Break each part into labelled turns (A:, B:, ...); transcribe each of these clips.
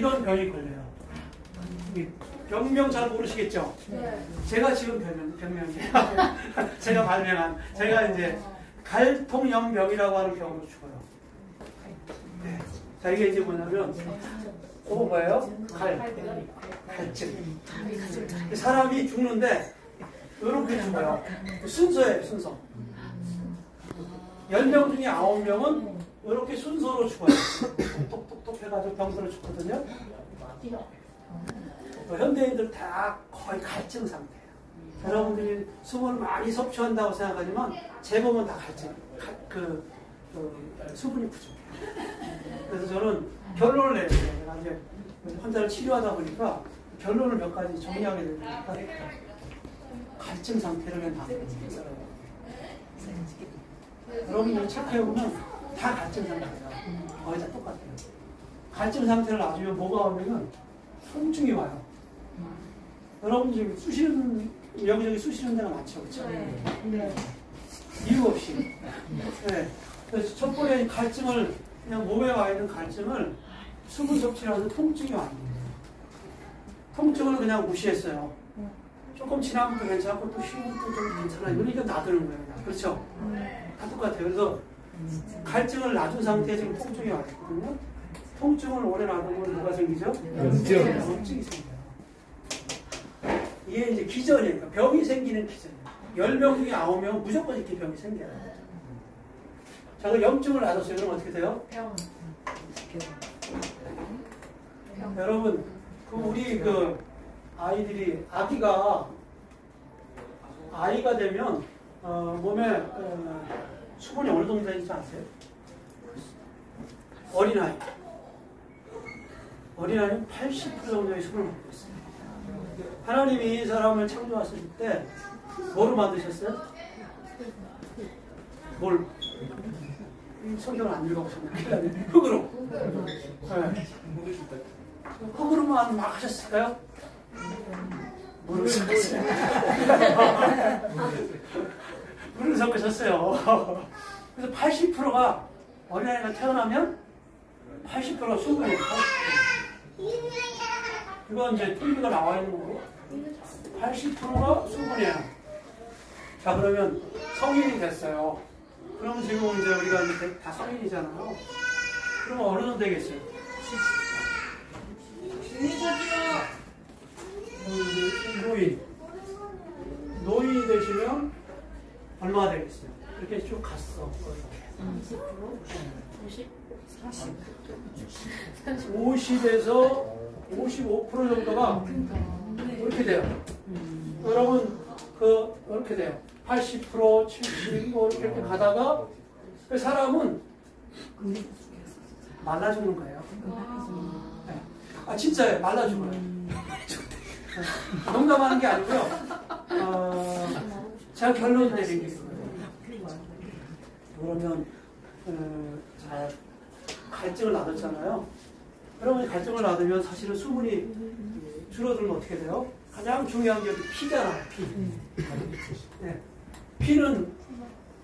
A: 이런 병이 걸려요. 병명 잘 모르시겠죠?
B: 네.
A: 제가 지은 병명이에요. 제가 발명한, 제가 이제 갈통염병이라고 하는 병으로 죽어요. 네. 자, 이게 이제 뭐냐면, 뭐예요? 갈증. 사람이 죽는데, 이렇게 죽어요. 순서예요, 순서. 10명 중에 9명은 이렇게 순서로 죽어요. 톡톡톡 해가지고 병들어 죽거든요. 현대인들 다 거의 갈증 상태예요. 여러분들이 수분을 많이 섭취한다고 생각하지만 대부분 다 갈증, 수분이 부족해요. 그래서 저는 결론을 내요. 제가 이제 환자를 치료하다 보니까 결론을 몇 가지 정리하게 되니까 갈증 상태를 그냥 담습니다. 여러분들 체크해보면 다 갈증 상태예요. 거의 다 똑같아요. 갈증 상태를 놔두면 뭐가 오면은 통증이 와요. 여러분 지금 쑤시는, 여기저기 쑤시는 데가 많죠, 그렇죠?
B: 네.
A: 이유 없이. 네. 그래서 첫 번째 갈증을, 그냥 몸에 와 있는 갈증을 수분 섭취를 하면서 통증이 와요. 통증을 그냥 무시했어요. 조금 지나면 또 괜찮고 또 쉬면 또 좀 괜찮아요. 그러니까 놔두는 거예요. 그렇죠? 다 똑같아요. 그래서 갈증을 놔둔 상태에 지금 통증이 와 있거든요. 통증을 오래 놔두면 뭐가 생기죠? 염증이 생겨요. 이게 이제 기전이에요. 병이 생기는 기전이에요. 10명 중에 9명은 무조건 이렇게 병이 생겨요. 자, 그 염증을 놔뒀어요. 그럼 어떻게 돼요?
B: 병.
A: 여러분, 우리 아이들이, 아이가 되면, 몸에, 수분이 어느 정도 되는지 아세요? 어린아이는 80% 정도의 수분을 갖고 있어요. 하나님이 이 사람을 창조하실 때, 뭐로 만드셨어요? 뭘? 성경을 안 읽어보셨나요? 흙으로. 네. 흙으로만 막 하셨을까요? 물을 섞으셨어요. 물을 섞으셨어요. 그래서 80%가 어린아이가 태어나면 80%가 수분이에요. 80%. 이건 이제 통계가 나와 있는 거고 80%가 수분이에요. 자, 그러면 성인이 됐어요. 그러면 지금 이제 우리가 이제 다 성인이잖아요. 그러면 어느 정도 되겠어요? 노인이 되시면 얼마나 되겠어요? 이렇게 쭉 갔어. 50에서 55% 정도가 이렇게 돼요. 여러분, 이렇게 돼요. 80%, 70, 이렇게 가다가 그 사람은 말라 죽는 거예요. 네. 아, 진짜예요. 말라 죽어요. 농담하는 게 아니고요. 제가 결론 내린 게 있어요. 그러면, 자, 갈증을 놔뒀잖아요. 여러분이 갈증을 놔두면 사실은 수분이 줄어들면 어떻게 돼요? 가장 중요한 게 피잖아요, 피. 네. 피는,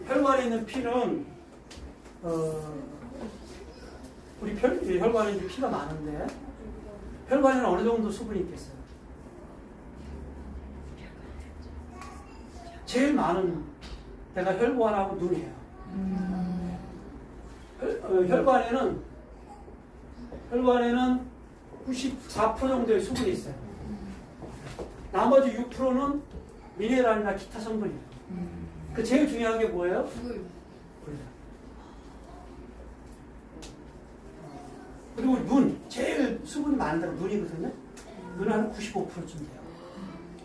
A: 혈관에 있는 피는, 우리 혈관에 이제 피가 많은데, 혈관에는 어느 정도 수분이 있겠어요? 제일 많은 데가 혈관하고 눈이에요. 혈관에는 94% 정도의 수분이 있어요. 나머지 6%는 미네랄이나 기타 성분이에요. 그 제일 중요한 게 뭐예요? 물. 그리고 눈, 제일 수분이 많은 데가 눈이거든요. 눈은 한 95%쯤 돼요.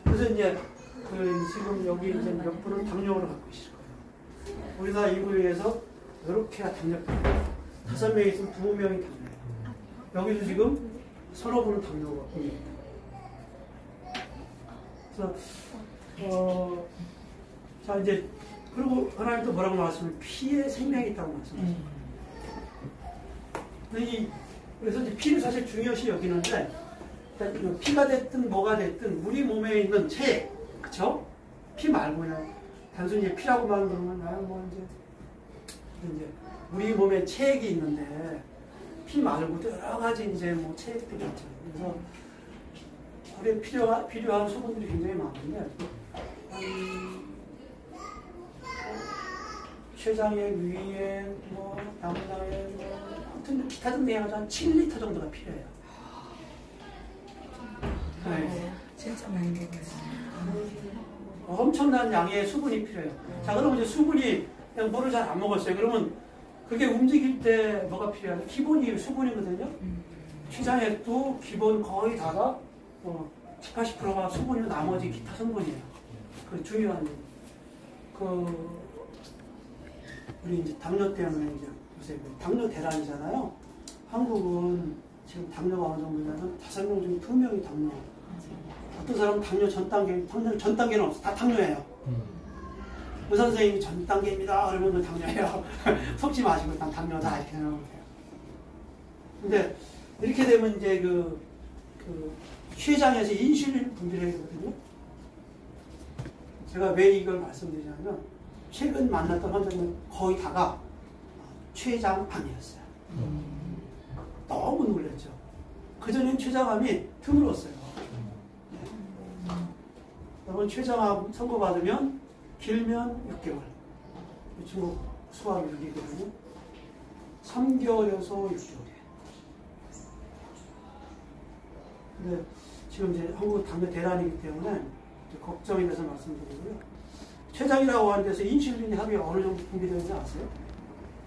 A: 그래서 이제 지금 여기 이제 몇 분은 당뇨를 갖고 계실 거예요. 우리나라 인구에서 이렇게 당뇨입니다. 5명이 있으면 2명이 당뇨예요. 여기도 지금 서너 분은 당뇨가 있습니다. 그래서 자 이제 그리고 하나님 또 뭐라고 말씀을 피에 생명이 있다고 말씀하십니다. 그래서 이제 피를 사실 중요시 여기는데 피가 됐든 뭐가 됐든 우리 몸에 있는 체액, 그쵸? 피 말고요. 단순히 피라고만 그러면 뭐 이제 우리 몸에 체액이 있는데 피 말고도 여러 가지 이제 뭐 체액들이 있죠. 그래서 물에 필요한 수분들이 굉장히 많은데, 췌장에, 위에, 뭐, 양장에, 뭐, 아무튼 기타 등등에 한 7리터 정도가 필요해요. 네.
B: 진짜 많이 먹어요.
A: 엄청난 양의 수분이 필요해요. 자, 그러면 이제 수분이 그냥 물을 잘 안 먹었어요. 그러면 그게 움직일 때 뭐가 필요해요? 기본이 수분이거든요. 췌장액도 기본 거의 다가 10, 80%가 수분이고 나머지 기타 성분이에요. 그 중요한 우리 이제 당뇨 때문에 이제 요새 당뇨 대란이잖아요. 한국은 지금 당뇨가 어느 정도냐면 5명 중에 2명이 당뇨. 어떤 사람은 당뇨 전 단계는 없어. 다 당뇨예요. 의사 선생님이 전 단계입니다. 그러면 당뇨예요. 속지 마시고 일단 당뇨다 이렇게 생각하면 돼요. 근데 이렇게 되면 이제 그 췌장에서 인슐린 분비를 해야 되거든요. 제가 왜 이걸 말씀드리냐면 최근 만났던 환자는 거의 다가 췌장암이었어요. 너무 놀랐죠. 그전엔 췌장암이 드물었어요. 여러분 췌장암 선고받으면 길면 6개월. 중국 수학 여기거든요. 3개월에서 6개월이에요. 근데 지금 이제 한국 당뇨 대란이기 때문에 걱정이 돼서 말씀드리고요. 췌장이라고 하는 데서 인슐린이 하루에 어느 정도 분비되는지 아세요?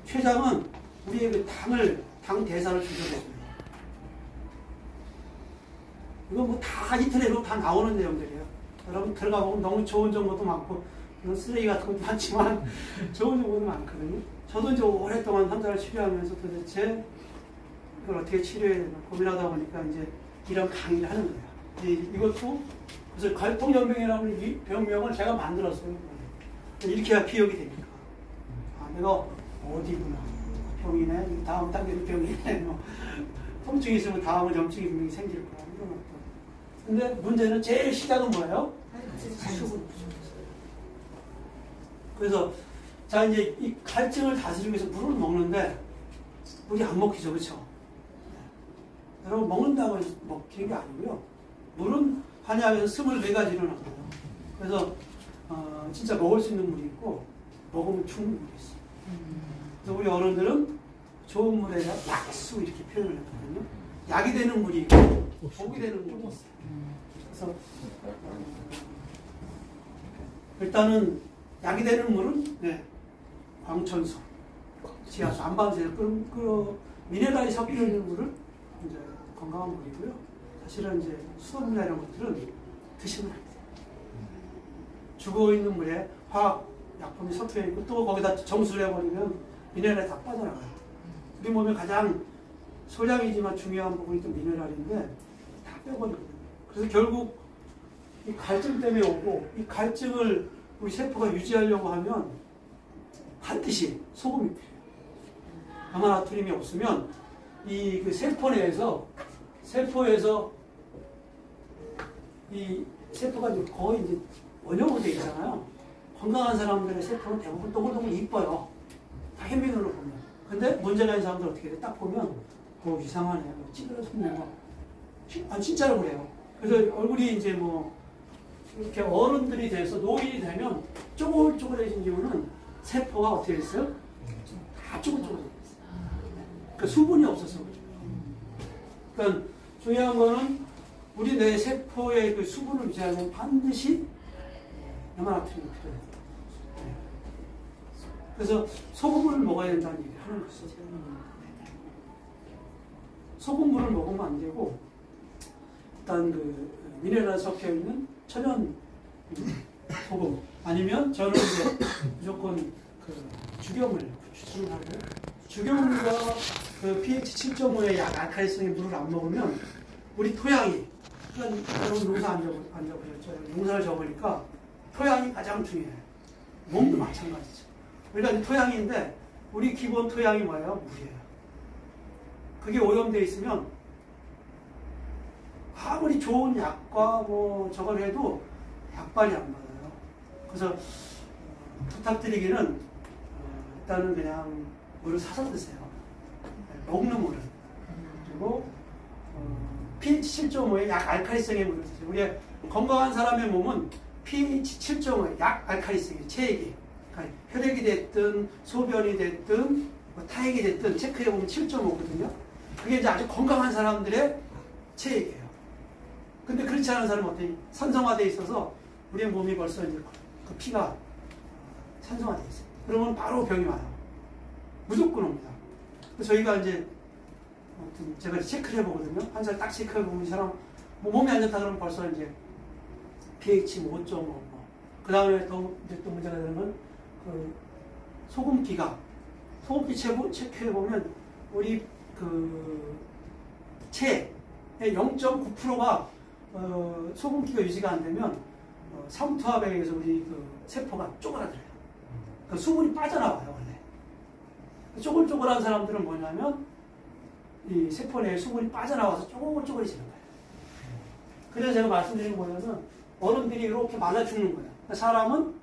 A: 췌장은 우리의 그 당 대사를 조절해줍니다. 이거 뭐 다 인터넷으로 다 나오는 내용들이에요. 여러분 들어가 보면 너무 좋은 정보도 많고 이런 쓰레기 같은 것도 많지만 좋은 정보도 많거든요. 저도 이제 오랫동안 환자를 치료하면서 도대체 이걸 어떻게 치료해야 되나 고민하다 보니까 이제 이런 강의를 하는 거예요. 이것도 그래서 갈통염병이라는 이 병명을 제가 만들었어요. 이렇게 해야 기억이 되니까. 아, 내가 어디구나. 병이네. 다음 단계는 병이네. 뭐. 통증이 있으면 다음은 염증이 분명히 생길 거야. 이런 것도. 근데 문제는 제일 시작은 뭐예요? 수분. 그래서 자 이제 이 갈증을 다스리기 위해서 물을 먹는데 물이 안 먹히죠, 그렇죠? 네. 여러분 먹는다고 해서 먹히는 게 아니고요. 물은 한약에서 24가지로 나와요. 그래서 진짜 먹을 수 있는 물이 있고 먹으면 죽는 물이 있어요. 그래서 우리 어른들은 좋은 물에 약수 이렇게 표현을 했거든요. 약이 되는 물이 있고 독이 되는 물이 있어요. 그래서 일단은 약이 되는 물은 광천수, 지하수, 안반수에서 미네랄이 섞여 있는 물을 이제 건강한 물이고요. 사실은 이제 수돗물이나 이런 것들은 드시면 안 돼요. 죽어 있는 물에 화학 약품이 섞여 있고 또 거기다 정수를 해버리면 미네랄이 다 빠져나가요. 우리 몸에 가장 소량이지만 중요한 부분이 또 미네랄인데 다 빼버리거든요. 그래서 결국 이 갈증 때문에 오고 이 갈증을 우리 세포가 유지하려고 하면 반드시 소금이 필요해요. 아마나트륨이 없으면 이 그 세포 내에서 이 세포가 이제 거의 이제 원형으로 되어 있잖아요. 건강한 사람들의 세포는 대부분 동글동글 이뻐요. 다 현미경으로 보면. 근데 문제가 있는 사람들 어떻게 돼? 딱 보면 이상하네. 찌그러졌네. 진짜로 그래요. 그래서 얼굴이 이제 뭐 이렇게 어른들이 돼서 노인이 되면 쪼글쪼글해진 이유는 세포가 어떻게 됐어요? 다 쪼글쪼글해졌어요. 그러니까 수분이 없어서 그렇죠. 그러니까 중요한 거는 우리 내 세포의 그 수분을 유지하려면 반드시 야마나트륨이 필요해요. 그래서 소금물을 먹어야 된다는 얘기를 하는 거죠. 소금물을 먹으면 안 되고 일단 그 미네랄 섞여 있는 천연 소금 아니면 저는 이제 무조건 그 죽염을 추천을 하고 죽염과 그 pH 7.5의 알칼리성의 물을 안 먹으면 우리 토양이 그러니까 여러분 농사 안 접으셨죠? 농사를 접으니까 토양이 가장 중요해요. 몸도 마찬가지죠. 그러니까 토양인데 우리 기본 토양이 뭐예요? 물이에요. 그게 오염되어 있으면 아무리 좋은 약과 뭐 저걸 해도 약발이 안 맞아요. 그래서 부탁드리기는 일단은 그냥 물을 사서 드세요. 먹는 물은. 드시고 pH 7.5의 약 알칼리성의 물을 드세요. 우리가 건강한 사람의 몸은 pH 7.5의 약 알칼리성의 체액이 그러니까 혈액이 됐든 소변이 됐든 뭐 타액이 됐든 체크해보면 7.5거든요. 그게 이제 아주 건강한 사람들의 체액이에요. 근데 그렇지 않은 사람은 어떻게 산성화되어 있어서 우리의 몸이 벌써 이제 그 피가 산성화되어 있어요. 그러면 바로 병이 와요. 무조건 옵니다. 저희가 이제 제가 체크를 해보거든요. 한 살 딱 체크해보면 이 사람 뭐 몸이 안 좋다 그러면 벌써 이제 pH 5.5 그 다음에 또 문제가 되는 건 그 소금기 체크해보면 우리 그 체의 0.9%가 소금기가 유지가 안 되면 삼투압에 의해서 우리 그 세포가 쪼그라들어요. 그 수분이 빠져나와요 원래. 쪼글쪼글한 사람들은 뭐냐면 이 세포 내에 수분이 빠져나와서 쪼글쪼글해지는 거예요. 그래서 제가 말씀드린 거 뭐냐면 어른들이 이렇게 말라 죽는 거예요. 사람은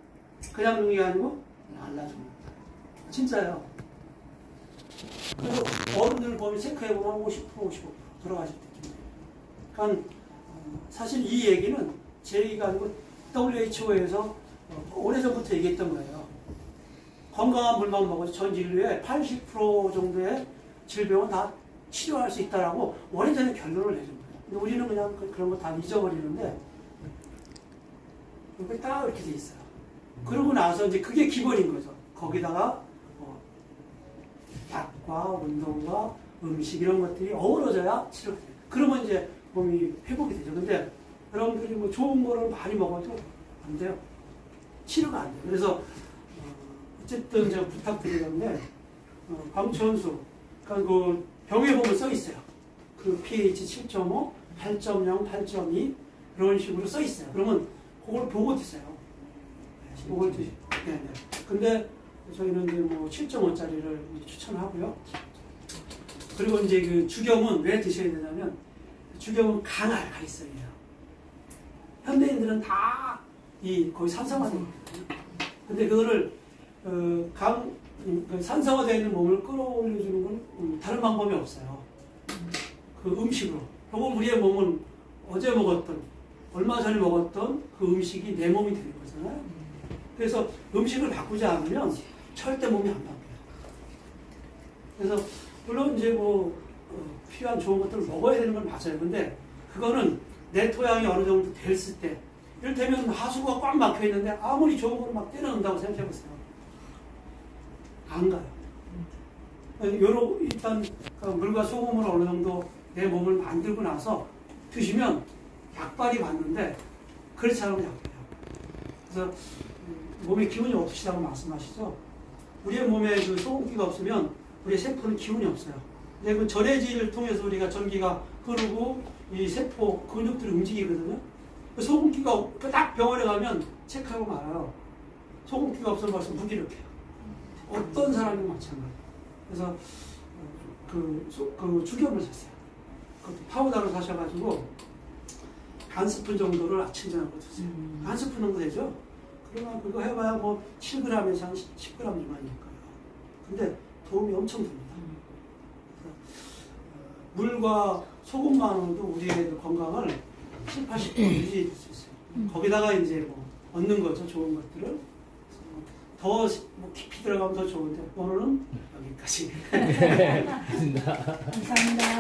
A: 그냥 죽는 게 아니고 말라 죽는 거예요. 진짜요. 그래서 어른들 보면 체크해보면 50%, 55% 돌아가실 때쯤. 그러니까 사실 이 얘기는 제 얘기가 아니고 WHO에서 오래전부터 얘기했던 거예요. 건강한 물만 먹어도 전 인류의 80% 정도의 질병은 다 치료할 수 있다라고 오래전에 결론을 내준 거예요. 근데 우리는 그냥 그런 거 다 잊어버리는데 이게 딱 이렇게 돼 있어요. 그러고 나서 이제 그게 기본인 거죠. 거기다가 약과 운동과 음식 이런 것들이 어우러져야 치료가 돼요. 그러면 이제 몸이 회복이 되죠. 근데 여러분들이 뭐 좋은 거를 많이 먹어도 안 돼요. 치료가 안 돼요. 그래서 어쨌든 제가 부탁드리는데 광천수 그러니까 그 병에 보면 써 있어요. 그 pH 7.5, 8.0, 8.2 이런 식으로 써 있어요. 그러면 그걸 보고 드세요. 그걸 드시. 네, 네. 근데 저희는 이제 뭐 7.5짜리를 추천하고요. 그리고 이제 그 주겸은 왜 드셔야 되냐면 주겸은 강알칼리성이에요. 현대인들은 다 거의 산성화되어 있거든요. 근데 그거를 산성화되어 있는 몸을 끌어올려주는 건 다른 방법이 없어요. 그 음식으로. 그건 우리의 몸은 어제 먹었던, 얼마 전에 먹었던 그 음식이 내 몸이 되는 거잖아요. 그래서 음식을 바꾸지 않으면 절대 몸이 안 바뀌어요. 그래서 물론 이제 뭐 필요한 좋은 것들을 먹어야 되는 건 맞아요. 근데 그거는 내 토양이 어느 정도 됐을 때, 이를테면 하수구가 꽉 막혀 있는데 아무리 좋은 거를 막 때려 넣는다고 생각해 보세요. 안 가요. 일단 물과 소금을 어느 정도 내 몸을 만들고 나서 드시면 약발이 맞는데 그렇지 않으면 약해요. 그래서 몸에 기운이 없으시다고 말씀하시죠. 우리의 몸에 그 소금기가 없으면 우리의 세포는 기운이 없어요. 근데 그 전해질을 통해서 우리가 전기가 흐르고 이 세포 근육들이 움직이거든요. 소금기가 딱 병원에 가면 체크하고 말아요. 소금기가 없으면 벌써 무기력해요. 어떤 사람이 마찬가지예요. 그래서 그 주겸을 샀어요. 그것도 파우더로 사셔가지고 한 스푼 정도를 아침 저녁으로 드세요. 한 스푼 정도 되죠? 그러면 그거 해봐야 뭐 7g에서 한 10g 미만이니까요. 근데 도움이 엄청 됩니다. 물과 소금만으로도 우리의 건강을 70, 80% 유지할 수 있어요. 거기다가 이제 뭐 얻는 거죠. 좋은 것들을. 더 뭐 깊이 들어가면 더 좋은데 오늘은 여기까지.
B: 감사합니다.
C: 감사합니다.